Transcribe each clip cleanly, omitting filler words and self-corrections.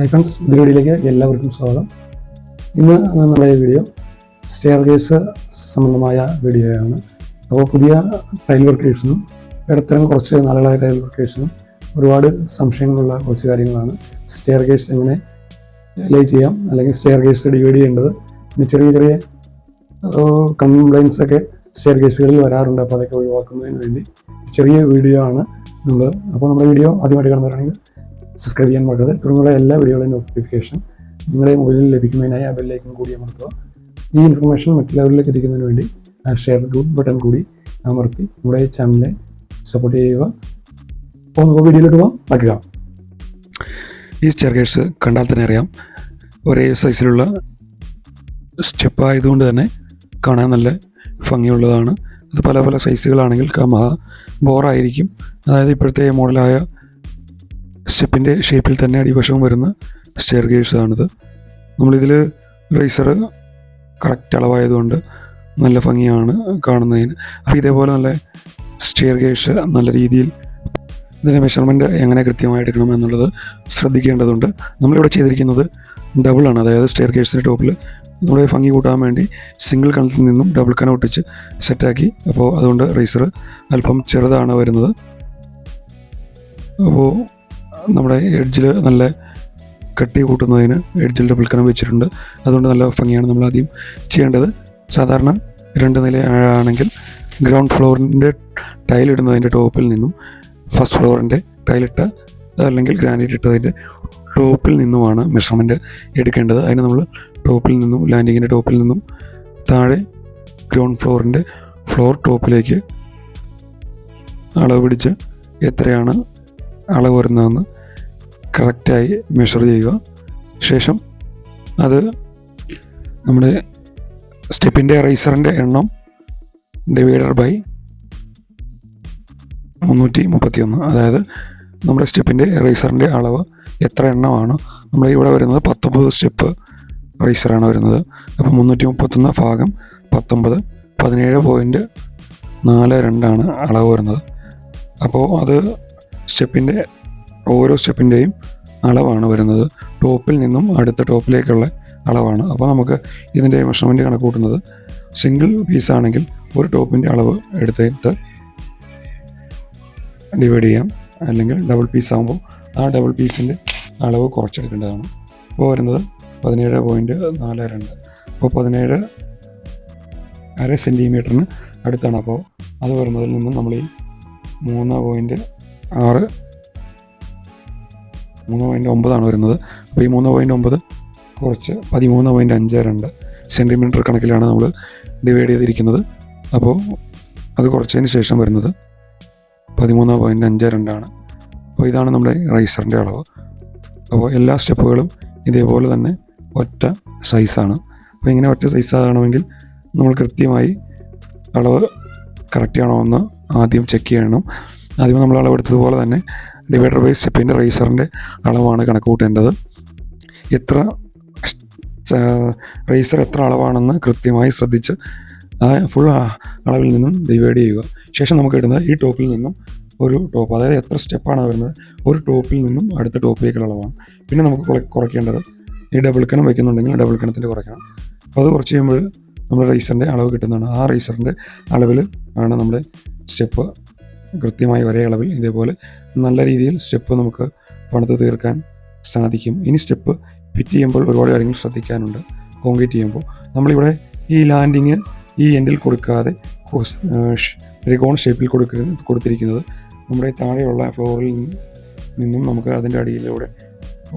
Hi friends, ഈ വീഡിയോയിലേക്ക് എല്ലാവർക്കും സ്വാഗതം. ഇന്ന് നമ്മുടെ വീഡിയോ സ്റ്റെയർകേസ് സംബന്ധമായ വീഡിയോയാണ്. അപ്പോൾ പുതിയ ടൈൽ വർക്കേഴ്സിനും ഇടത്തരം കുറച്ച് നാളുകളായ ടൈൽ വർക്കേഴ്സിനും ഒരുപാട് സംശയങ്ങളുള്ള കുറച്ച് കാര്യങ്ങളാണ്. സ്റ്റെയർകേസ് എങ്ങനെ ലേ ചെയ്യാം, അല്ലെങ്കിൽ സ്റ്റെയർകേസ് ഡിവൈഡ് ചെയ്യേണ്ടത്, പിന്നെ ചെറിയ ചെറിയ കംപ്ലൈൻസ് ഒക്കെ സ്റ്റെയർകേസുകളിൽ വരാറുണ്ട്. അപ്പോൾ അതൊക്കെ ഒഴിവാക്കുന്നതിന് വേണ്ടി ചെറിയ വീഡിയോ ആണ് നമ്മൾ. അപ്പോൾ നമ്മുടെ വീഡിയോ ആദ്യമായിട്ട് കാണുന്നവരാണെങ്കിൽ സബ്സ്ക്രൈബ് ചെയ്യാൻ മറക്കരുത്. തുടർന്നുള്ള എല്ലാ വീഡിയോകളുടെയും നോട്ടിഫിക്കേഷൻ നിങ്ങളുടെ മൊബൈലിൽ ലഭിക്കുന്നതിനായി ആ ബെല്ലൈക്കൺ കൂടി അമർത്തുക. ഈ ഇൻഫർമേഷൻ മറ്റുള്ളവരിലേക്ക് എത്തിക്കുന്നതിന് വേണ്ടി ആ ഷെയർ ബട്ടൺ കൂടി അമർത്തി നമ്മുടെ ചാനലിനെ സപ്പോർട്ട് ചെയ്യുക. അപ്പോൾ നമുക്ക് വീഡിയോയിലോട്ട് പോകാം. പറ്റുക ഈ സ്റ്റെയർകേസ് കണ്ടാൽ തന്നെ അറിയാം, ഒരേ സൈസിലുള്ള സ്റ്റെപ്പ് ആയതുകൊണ്ട് തന്നെ കാണാൻ നല്ല ഭംഗിയുള്ളതാണ്. അത് പല പല സൈസുകളാണെങ്കിൽ ബോറായിരിക്കും. അതായത് ഇപ്പോഴത്തെ മോഡലായ സ്റ്റെപ്പിൻ്റെ ഷേപ്പിൽ തന്നെ അടിവശവും വരുന്ന സ്റ്റെയർകേഴ്സാണിത്. നമ്മളിതിൽ റൈസർ കറക്റ്റ് അളവായതുകൊണ്ട് നല്ല ഭംഗിയാണ് കാണുന്നതിന്. അപ്പോൾ ഇതേപോലെ നല്ല സ്റ്റെയർകേഴ്സ് നല്ല രീതിയിൽ ഇതിൻ്റെ മെഷർമെൻറ്റ് എങ്ങനെ കൃത്യമായി എടുക്കണം എന്നുള്ളത് ശ്രദ്ധിക്കേണ്ടതുണ്ട്. നമ്മളിവിടെ ചെയ്തിരിക്കുന്നത് ഡബിളാണ്. അതായത് സ്റ്റെയർകേഴ്സിൻ്റെ ടോപ്പിൽ നമ്മുടെ ഭംഗി കൂട്ടാൻ വേണ്ടി സിംഗിൾ കണത്തിൽ നിന്നും ഡബിൾ കനം ഒട്ടിച്ച് സെറ്റാക്കി. അപ്പോൾ അതുകൊണ്ട് റൈസർ അല്പം ചെറുതാണ് വരുന്നത്. അപ്പോൾ നമ്മുടെ എഡ്ജിൽ നല്ല കട്ടി കൂട്ടുന്നതിന് എഡ്ജിൽ ഡബിൾ കനം വെച്ചിട്ടുണ്ട്. അതുകൊണ്ട് നല്ല ഭംഗിയാണ് നമ്മൾ ആദ്യം ചെയ്യേണ്ടത്. സാധാരണ 2 നില ആണെങ്കിൽ ഗ്രൗണ്ട് ഫ്ലോറിൻ്റെ ടൈലിടുന്നതിൻ്റെ ടോപ്പിൽ നിന്നും ഫസ്റ്റ് ഫ്ലോറിൻ്റെ ടൈലിട്ട അല്ലെങ്കിൽ ഗ്രാനൈറ്റ് ഇട്ടതിൻ്റെ ടോപ്പിൽ നിന്നുമാണ് മെഷർമെൻറ്റ് എടുക്കേണ്ടത്. അതിന് നമ്മൾ ടോപ്പിൽ നിന്നും ലാൻഡിങ്ങിൻ്റെ ടോപ്പിൽ നിന്നും താഴെ ഗ്രൗണ്ട് ഫ്ലോറിൻ്റെ ഫ്ലോർ ടോപ്പിലേക്ക് അളവ് പിടിച്ച് എത്രയാണ് അളവ് വരുന്നതെന്ന് കറക്റ്റായി മെഷർ ചെയ്യുക. ശേഷം അത് നമ്മുടെ സ്റ്റെപ്പിൻ്റെ റൈസറിൻ്റെ എണ്ണം ഡിവൈഡർ ബൈ 331. അതായത് നമ്മുടെ സ്റ്റെപ്പിൻ്റെ റൈസറിൻ്റെ അളവ് എത്ര എണ്ണമാണ് നമ്മൾ ഇവിടെ വരുന്നത്, 19 സ്റ്റെപ്പ് റൈസറാണ് വരുന്നത്. അപ്പോൾ 331 ഭാഗം 19 17.42 അളവ് വരുന്നത്. അപ്പോൾ അത് സ്റ്റെപ്പിൻ്റെ ഓരോ സ്റ്റെപ്പിൻ്റെയും അളവാണ് വരുന്നത്. ടോപ്പിൽ നിന്നും അടുത്ത ടോപ്പിലേക്കുള്ള അളവാണ്. അപ്പോൾ നമുക്ക് ഇതിൻ്റെ മെഷർമെൻറ്റ് കണക്ക് കൂട്ടുന്നത് സിംഗിൾ പീസാണെങ്കിൽ ഒരു ടോപ്പിൻ്റെ അളവ് എടുത്തിട്ട് ഡിവൈഡ് ചെയ്യാം. അല്ലെങ്കിൽ ഡബിൾ പീസ് ആകുമ്പോൾ ആ ഡബിൾ പീസിൻ്റെ അളവ് കുറച്ചെടുക്കേണ്ടതാണ്. ഇപ്പോൾ വരുന്നത് 17.42. അപ്പോൾ 17.5 സെൻറ്റിമീറ്ററിന് അടുത്താണ്. അപ്പോൾ അത് വരുന്നതിൽ നിന്നും നമ്മൾ ഈ 3.9 വരുന്നത്. അപ്പോൾ ഈ 3.9 കുറച്ച് 13.52 സെൻറ്റിമീറ്റർ കണക്കിലാണ് നമ്മൾ ഡിവൈഡ് ചെയ്തിരിക്കുന്നത്. അപ്പോൾ അത് കുറച്ചതിന് ശേഷം വരുന്നത് 13.52. അപ്പോൾ ഇതാണ് നമ്മുടെ റൈസറിൻ്റെ അളവ്. അപ്പോൾ എല്ലാ സ്റ്റെപ്പുകളും ഇതേപോലെ തന്നെ ഒറ്റ സൈസാണ്. അപ്പോൾ ഇങ്ങനെ ഒറ്റ സൈസാകണമെങ്കിൽ നമ്മൾ കൃത്യമായി അളവ് കറക്റ്റ് ആണോ എന്ന് ആദ്യം ചെക്ക് ചെയ്യണം. ആദ്യം നമ്മൾ അളവെടുത്തതുപോലെ തന്നെ ഡിവൈഡർ ബൈ സ്റ്റെപ്പിൻ്റെ റൈസറിൻ്റെ അളവാണ് കണക്ക് കൂട്ടേണ്ടത്. റൈസർ എത്ര അളവാണെന്ന് കൃത്യമായി ശ്രദ്ധിച്ച് ആ ഫുൾ അളവിൽ നിന്നും ഡിവൈഡ് ചെയ്യുക. ശേഷം നമുക്ക് ഇടുന്നത് ഈ ടോപ്പിൽ നിന്നും ഒരു ടോപ്പ്, അതായത് എത്ര സ്റ്റെപ്പാണ് വരുന്നത് ഒരു ടോപ്പിൽ നിന്നും അടുത്ത ടോപ്പിലേക്കുള്ള അളവാണ്. പിന്നെ നമുക്ക് കുറയ്ക്കേണ്ടത് ഈ ഡബിൾ കണം വയ്ക്കുന്നുണ്ടെങ്കിൽ ഡബിൾ കണത്തിൻ്റെ കുറയ്ക്കണം. അപ്പോൾ അത് കുറച്ച് കഴിയുമ്പോൾ നമ്മുടെ റൈസറിൻ്റെ അളവ് കിട്ടുന്നതാണ്. ആ റൈസറിൻ്റെ അളവിൽ ആണ് നമ്മുടെ സ്റ്റെപ്പ് കൃത്യമായി ഒരേ അളവിൽ ഇതേപോലെ നല്ല രീതിയിൽ സ്റ്റെപ്പ് നമുക്ക് പണിത് തീർക്കാൻ സാധിക്കും. ഇനി സ്റ്റെപ്പ് ഫിറ്റ് ചെയ്യുമ്പോൾ ഒരുപാട് കാര്യങ്ങൾ ശ്രദ്ധിക്കാനുണ്ട്. കോൺക്രീറ്റ് ചെയ്യുമ്പോൾ നമ്മളിവിടെ ഈ ലാൻഡിങ് ഈ എൻഡിൽ കൊടുക്കാതെ ത്രികോണ ഷേപ്പിൽ കൊടുത്തിരിക്കുന്നത് നമ്മുടെ താഴെയുള്ള ഫ്ലോറിൽ നിന്നും നമുക്ക് അതിൻ്റെ അടിയിലൂടെ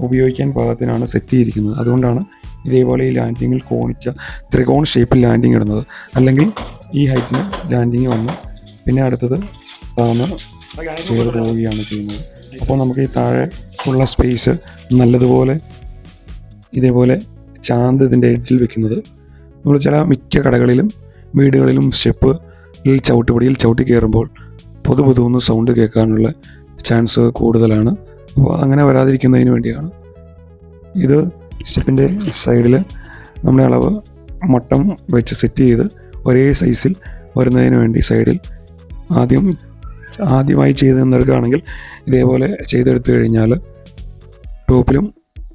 ഉപയോഗിക്കാൻ പാകത്തിനാണ് സെറ്റ് ചെയ്തിരിക്കുന്നത്. അതുകൊണ്ടാണ് ഇതേപോലെ ഈ ലാൻഡിങ്ങിൽ കോണിച്ച ത്രികോണ ഷേപ്പിൽ ലാൻഡിങ് ഇടുന്നത്. അല്ലെങ്കിൽ ഈ ഹൈറ്റിന് ലാൻഡിങ് വന്ന് പിന്നെ അടുത്തത് താന്ന് സ്റ്റെയർ പോവുകയാണ് ചെയ്യുന്നത്. അപ്പോൾ നമുക്ക് ഈ താഴെ ഉള്ള സ്പേസ് നല്ലതുപോലെ ഇതേപോലെ ചാന്ത് ഇതിൻ്റെ എഡ്ജിൽ വെക്കുന്നത് നമ്മൾ മിക്ക കടകളിലും വീടുകളിലും സ്റ്റെപ്പിൽ ചവിട്ടുപടിയിൽ ചവിട്ടി കയറുമ്പോൾ പൊതുവെന്ന് സൗണ്ട് കേൾക്കാനുള്ള ചാൻസ് കൂടുതലാണ്. അപ്പോൾ അങ്ങനെ വരാതിരിക്കുന്നതിന് വേണ്ടിയാണ് ഇത്. സ്റ്റെപ്പിൻ്റെ സൈഡിൽ നമ്മുടെ അളവ് മട്ടം വെച്ച് സെറ്റ് ചെയ്ത് ഒരേ സൈസിൽ വരുന്നതിന് വേണ്ടി സൈഡിൽ ആദ്യമായി ചെയ്ത് തന്നെടുക്കുകയാണെങ്കിൽ ഇതേപോലെ ചെയ്തെടുത്തു കഴിഞ്ഞാൽ ടോപ്പിലും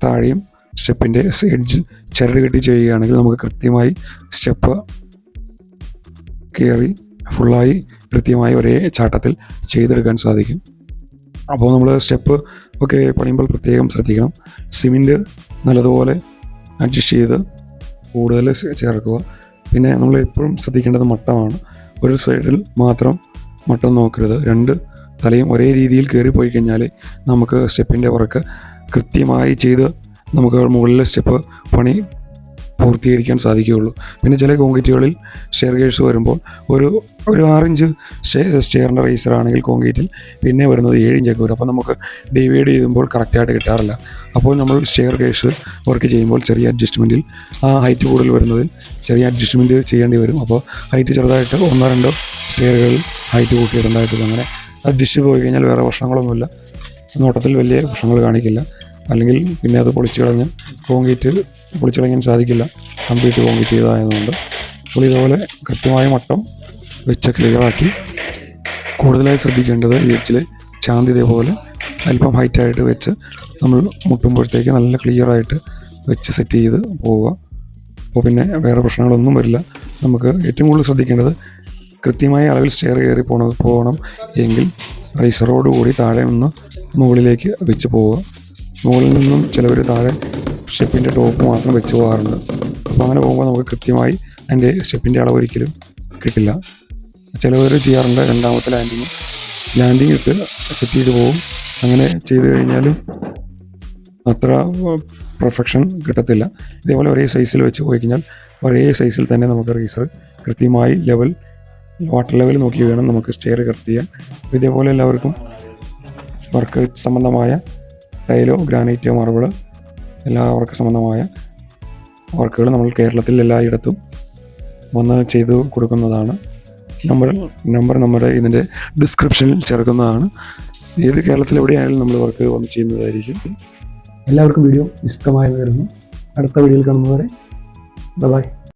താഴെയും സ്റ്റെപ്പിൻ്റെ എഡ്ജിൽ ചരട് കെട്ടി ചെയ്യുകയാണെങ്കിൽ നമുക്ക് കൃത്യമായി സ്റ്റെപ്പ് കയറി ഫുള്ളായി കൃത്യമായി ഒരേ ചാട്ടത്തിൽ ചെയ്തെടുക്കാൻ സാധിക്കും. അപ്പോൾ നമ്മൾ സ്റ്റെപ്പ് ഒക്കെ പണിയുമ്പോൾ പ്രത്യേകം ശ്രദ്ധിക്കണം. സിമെൻറ്റ് നല്ലതുപോലെ അഡ്ജസ്റ്റ് ചെയ്ത് കൂടുതൽ ചേർക്കുക. പിന്നെ നമ്മൾ എപ്പോഴും ശ്രദ്ധിക്കേണ്ടത് മട്ടമാണ്. ഒരു സൈഡിൽ മാത്രം മട്ടം നോക്കരുത്. രണ്ട് തലയും ഒരേ രീതിയിൽ കയറിപ്പോയി കഴിഞ്ഞാൽ നമുക്ക് സ്റ്റെപ്പിൻ്റെ വർക്ക് കൃത്യമായി ചെയ്ത് നമുക്ക് മുകളിലെ സ്റ്റെപ്പ് പണി പൂർത്തീകരിക്കാൻ സാധിക്കുകയുള്ളൂ. പിന്നെ ചില കോൺക്രീറ്റുകളിൽ സ്റ്റെയർ കേഴ്സ് വരുമ്പോൾ ഒരു 6 ഇഞ്ച് സ്റ്റെയറിൻ്റെ റേസർ ആണെങ്കിൽ കോൺക്രീറ്റിൽ പിന്നെ വരുന്നത് 7 ഇഞ്ചൊക്കെ വരും. അപ്പോൾ നമുക്ക് ഡിവൈഡ് ചെയ്യുമ്പോൾ കറക്റ്റായിട്ട് കിട്ടാറില്ല. അപ്പോൾ നമ്മൾ സ്റ്റെയർ കേഴ്സ് വർക്ക് ചെയ്യുമ്പോൾ ചെറിയ അഡ്ജസ്റ്റ്മെൻറ്റിൽ ആ ഹൈറ്റ് കൂടുതൽ വരുന്നതിൽ ചെറിയ അഡ്ജസ്റ്റ്മെൻറ്റ് ചെയ്യേണ്ടി വരും. അപ്പോൾ ഹൈറ്റ് ചെറുതായിട്ട് 1-2 സ്റ്റെയറുകളിൽ ഹൈറ്റ് കൂട്ടിയിടേണ്ടതായിട്ട് അങ്ങനെ അഡ്ജസ്റ്റ് പോയി കഴിഞ്ഞാൽ വേറെ പ്രശ്നങ്ങളൊന്നുമില്ല. നോട്ടത്തിൽ വലിയ പ്രശ്നങ്ങൾ കാണിക്കില്ല. അല്ലെങ്കിൽ പിന്നെ അത് കോൺക്രീറ്റ് പൊളിച്ചു കളയാൻ സാധിക്കില്ല, കംപ്ലീറ്റ് കോൺക്രീറ്റ് ചെയ്തതായതുകൊണ്ട്. അപ്പോൾ ഇതുപോലെ കൃത്യമായ മട്ടം വെച്ച് ക്ലിയറാക്കി കൂടുതലായി ശ്രദ്ധിക്കേണ്ടത് ഈ എഡ്ജിൽ ചാന്തി ഇതേപോലെ അല്പം ഹൈറ്റായിട്ട് വെച്ച് നമ്മൾ മുട്ടുമ്പോഴത്തേക്ക് നല്ല ക്ലിയറായിട്ട് വെച്ച് സെറ്റ് ചെയ്ത് പോവുക. അപ്പോൾ പിന്നെ വേറെ പ്രശ്നങ്ങളൊന്നും വരില്ല. നമുക്ക് ഏറ്റവും കൂടുതൽ ശ്രദ്ധിക്കേണ്ടത് കൃത്യമായ അളവിൽ സ്റ്റെയർ കയറി പോകണം എങ്കിൽ റൈസറോട് കൂടി താഴെ നിന്ന് മുകളിലേക്ക് വെച്ച് പോവുക. മുകളിൽ നിന്നും ചിലവർ താഴെ സ്റ്റെപ്പിൻ്റെ ടോപ്പ് മാത്രം വെച്ച് പോകാറുണ്ട്. അപ്പോൾ അങ്ങനെ പോകുമ്പോൾ നമുക്ക് കൃത്യമായി അതിൻ്റെ സ്റ്റെപ്പിൻ്റെ അളവ് ഒരിക്കലും കിട്ടില്ല. ചിലവർ ചെയ്യാറുണ്ട് രണ്ടാമത്തെ ലാൻഡിങ് ഇട്ട് സെറ്റ് ചെയ്ത് പോകും. അങ്ങനെ ചെയ്ത് കഴിഞ്ഞാലും അത്ര പെർഫെക്ഷൻ കിട്ടത്തില്ല. ഇതേപോലെ ഒരേ സൈസിൽ വെച്ച് പോയി കഴിഞ്ഞാൽ ഒരേ സൈസിൽ തന്നെ നമുക്ക് റേസർ കൃത്യമായി വാട്ടർ ലെവൽ നോക്കി വേണം നമുക്ക് സ്റ്റെയർ കറക്റ്റ് ചെയ്യാൻ. ഇതേപോലെ എല്ലാവർക്കും വർക്ക് സംബന്ധമായ ടൈലോ ഗ്രാനൈറ്റോ മാർബിൾ എല്ലാ വർക്ക് സംബന്ധമായ വർക്കുകൾ നമ്മൾ കേരളത്തിൽ എല്ലായിടത്തും വന്ന് ചെയ്തു കൊടുക്കുന്നതാണ്. നമ്പർ നമ്മുടെ ഇതിൻ്റെ ഡിസ്ക്രിപ്ഷനിൽ ചേർക്കുന്നതാണ്. ഏത് കേരളത്തിൽ എവിടെയായാലും നമ്മൾ വർക്ക് വന്ന് ചെയ്യുന്നതായിരിക്കും. എല്ലാവർക്കും വീഡിയോ ഇഷ്ടമായെന്ന് കരുതുന്നു. അടുത്ത വീഡിയോയിൽ കാണുന്നവരെ ബൈ.